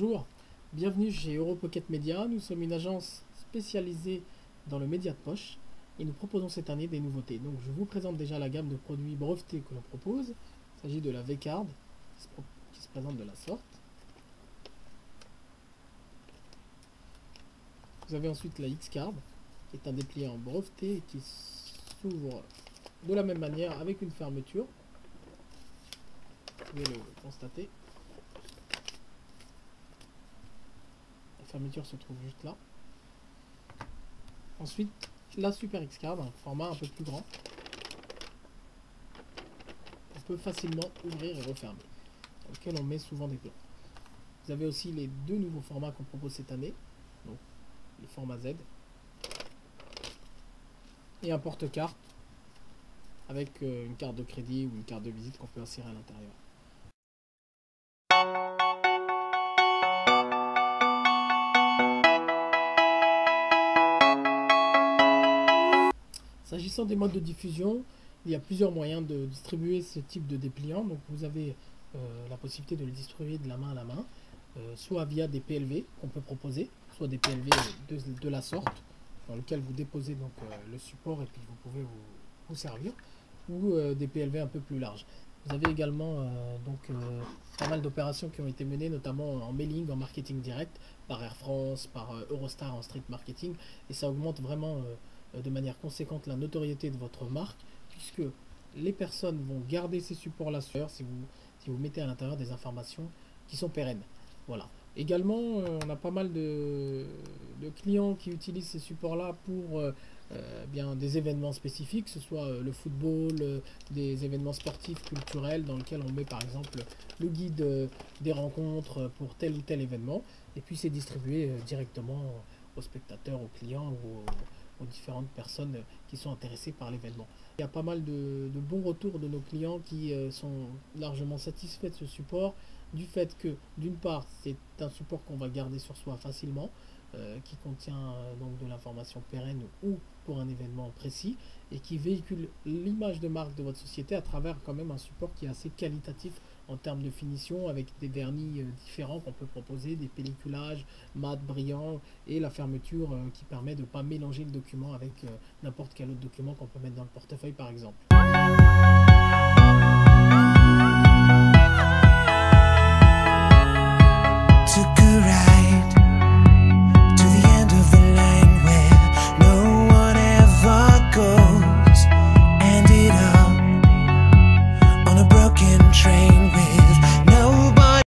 Bonjour, bienvenue chez EuroPocket Media. Nous sommes une agence spécialisée dans le média de poche et nous proposons cette année des nouveautés. Donc je vous présente déjà la gamme de produits brevetés que l'on propose. Il s'agit de la V-Card qui se présente de la sorte. Vous avez ensuite la X-Card qui est un dépliant breveté et qui s'ouvre de la même manière avec une fermeture. Vous pouvez le constater. La fermeture se trouve juste là. Ensuite, la Super X-Card, un format un peu plus grand. On peut facilement ouvrir et refermer, dans lequel on met souvent des plans. Vous avez aussi les deux nouveaux formats qu'on propose cette année, donc le format Z et un porte-carte avec une carte de crédit ou une carte de visite qu'on peut insérer à l'intérieur. S'agissant des modes de diffusion, il y a plusieurs moyens de distribuer ce type de dépliant. Donc vous avez la possibilité de le distribuer de la main à la main, soit via des PLV qu'on peut proposer, soit des PLV de la sorte, dans lequel vous déposez donc le support et puis vous pouvez vous servir, ou des PLV un peu plus larges. Vous avez également pas mal d'opérations qui ont été menées, notamment en mailing, en marketing direct, par Air France, par Eurostar en street marketing, et ça augmente vraiment de manière conséquente la notoriété de votre marque, puisque les personnes vont garder ces supports-là si vous mettez à l'intérieur des informations qui sont pérennes. Voilà. Également, on a pas mal de clients qui utilisent ces supports-là pour bien des événements spécifiques, que ce soit le football, des événements sportifs, culturels, dans lesquels on met par exemple le guide des rencontres pour tel ou tel événement, et puis c'est distribué directement aux spectateurs, aux clients ou aux différentes personnes qui sont intéressées par l'événement. Il y a pas mal de bons retours de nos clients qui sont largement satisfaits de ce support, du fait que d'une part c'est un support qu'on va garder sur soi facilement, qui contient donc de l'information pérenne ou pour un événement précis, et qui véhicule l'image de marque de votre société à travers quand même un support qui est assez qualitatif en termes de finition, avec des vernis différents qu'on peut proposer, des pelliculages mat, brillants, et la fermeture qui permet de ne pas mélanger le document avec n'importe quel autre document qu'on peut mettre dans le portefeuille par exemple.